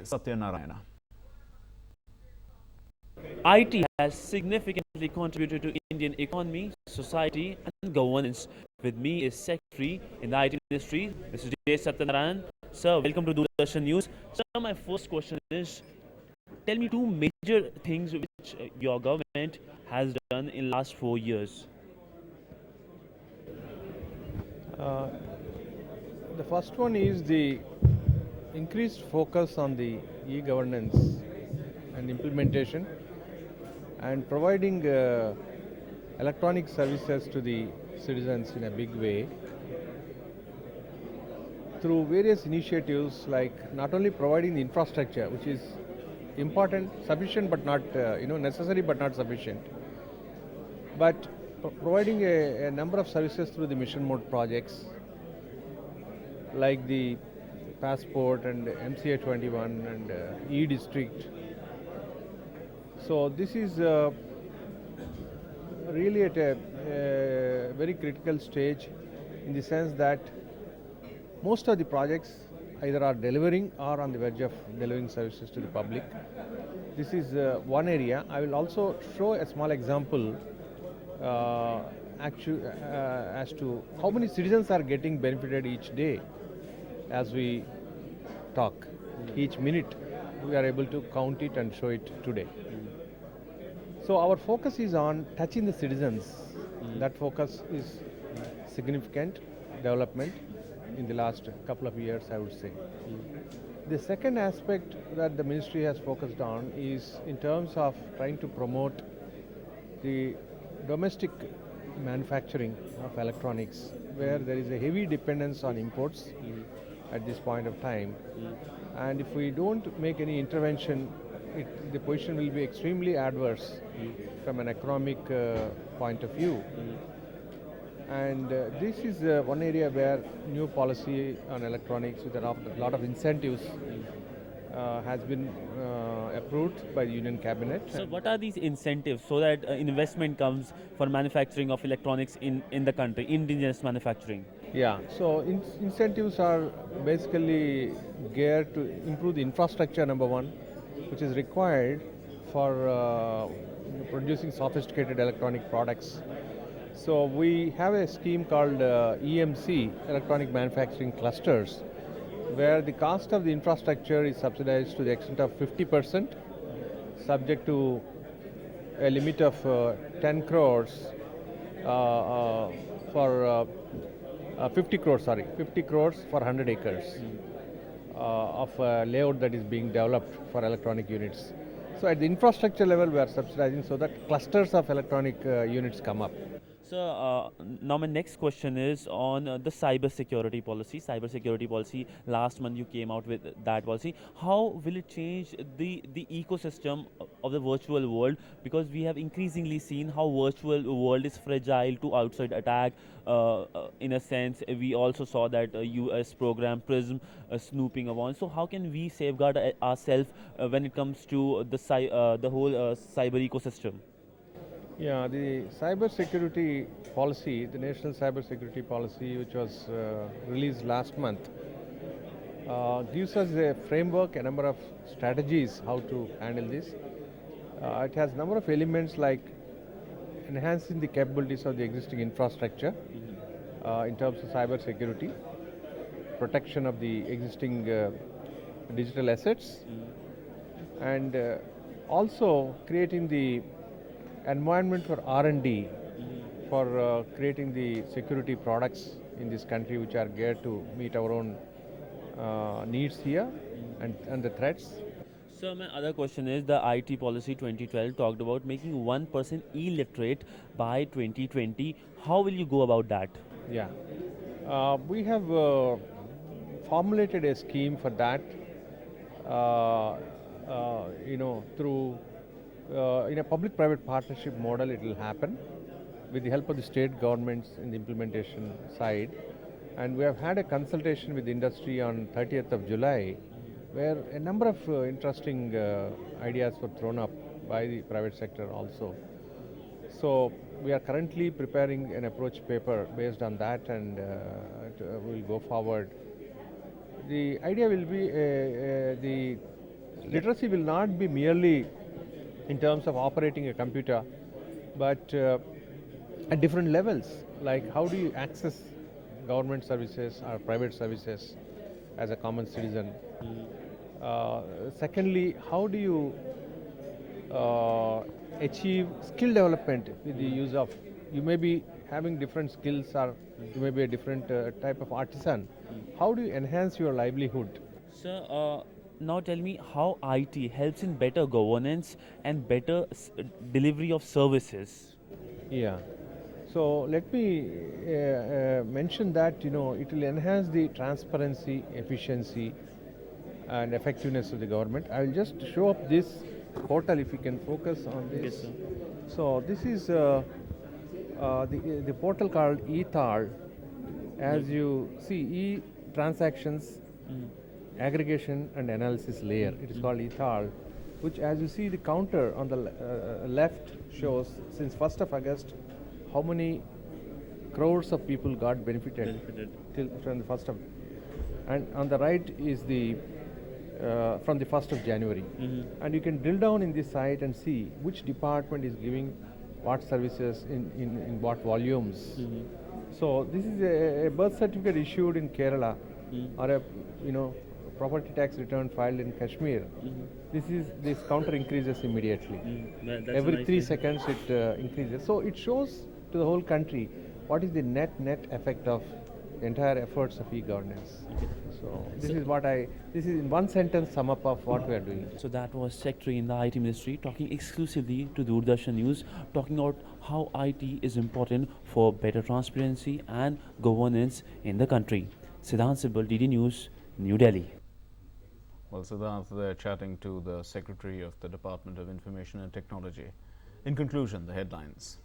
Satyanarayana. IT has significantly contributed to Indian economy, society, and governance. With me is Secretary in the IT industry, Mr. Satyanarayan. Sir, welcome to Doordarshan News. Sir, my first question is, tell me two major things which your government has done in last 4 years. The first one is the increased focus on the e-governance and implementation and providing electronic services to the citizens in a big way through various initiatives like not only providing the infrastructure, which is important, sufficient but not necessary but not sufficient, but providing a number of services through the mission mode projects like the passport and MCA 21 and e-district. So this is really at a very critical stage in the sense that most of the projects either are delivering or on the verge of delivering services to the public. This is one area. I will also show a small example as to how many citizens are getting benefited each day as we talk. Each minute we are able to count it and show it today. So our focus is on touching the citizens. That focus is significant development in the last couple of years, I would say. The second aspect that the ministry has focused on is in terms of trying to promote the domestic manufacturing of electronics, where there is a heavy dependence on imports at this point of time. And if we don't make any intervention, the position will be extremely adverse from an economic point of view. And this is one area where new policy on electronics with a lot of incentives has been approved by the Union Cabinet. So, what are these incentives so that investment comes for manufacturing of electronics in the country, indigenous manufacturing? Yeah, so incentives are basically geared to improve the infrastructure, number one, which is required for producing sophisticated electronic products. So we have a scheme called EMC, Electronic Manufacturing Clusters, where the cost of the infrastructure is subsidized to the extent of 50%, subject to a limit of 10 crores for 50 crores, 50 crores for 100 acres of layout that is being developed for electronic units. So at the infrastructure level, we are subsidizing so that clusters of electronic units come up. So now my next question is on the cyber security policy. Cyber security policy. Last month you came out with that policy. How will it change the ecosystem of the virtual world? Because we have increasingly seen how virtual world is fragile to outside attack. In a sense, we also saw that U.S. program PRISM snooping around. So how can we safeguard ourselves when it comes to the whole cyber ecosystem? Yeah, the cyber security policy, the national cyber security policy, which was released last month, gives us a framework, a number of strategies how to handle this. It has a number of elements like enhancing the capabilities of the existing infrastructure in terms of cyber security, protection of the existing digital assets, and also creating the environment for R&D for creating the security products in this country which are geared to meet our own needs here and the threats. So my other question is the IT policy 2012 talked about making 1% illiterate by 2020. How will you go about that? Yeah, we have formulated a scheme for that. Through in a public-private partnership model, it will happen with the help of the state governments in the implementation side. And we have had a consultation with the industry on 30th of July, where a number of interesting ideas were thrown up by the private sector also. So we are currently preparing an approach paper based on that, and we will go forward. The idea will be the Literacy will not be merely in terms of operating a computer, but at different levels. Like how do you access government services or private services as a common citizen? Secondly, how do you achieve skill development with the use of, you may be having different skills or you may be a different type of artisan. How do you enhance your livelihood? Sir, now tell me how IT helps in better governance and better delivery of services. Yeah. So let me mention that it will enhance the transparency, efficiency, and effectiveness of the government. I will just show up this portal if you can focus on this. Yes, sir. So this is the portal called eThal. As you see, e-transactions aggregation and analysis layer. It is called eThal, which, as you see, the counter on the left shows since 1st of August how many crores of people got benefited till from the 1st of, and on the right is the from the 1st of January. And you can drill down in this site and see which department is giving what services in what volumes. So this is a birth certificate issued in Kerala, or a property tax return filed in Kashmir. This counter increases immediately. Every 3 seconds it increases. So it shows to the whole country what is the net effect of the entire efforts of e-governance. So this is in one sentence sum up of what we are doing. So that was Secretary in the IT Ministry talking exclusively to Doordarshan News, talking about how IT is important for better transparency and governance in the country. Sidhant Sibal, DD News, New Delhi. Well, Sidhant, they're chatting to the Secretary of the Department of Information and Technology. In conclusion, the headlines.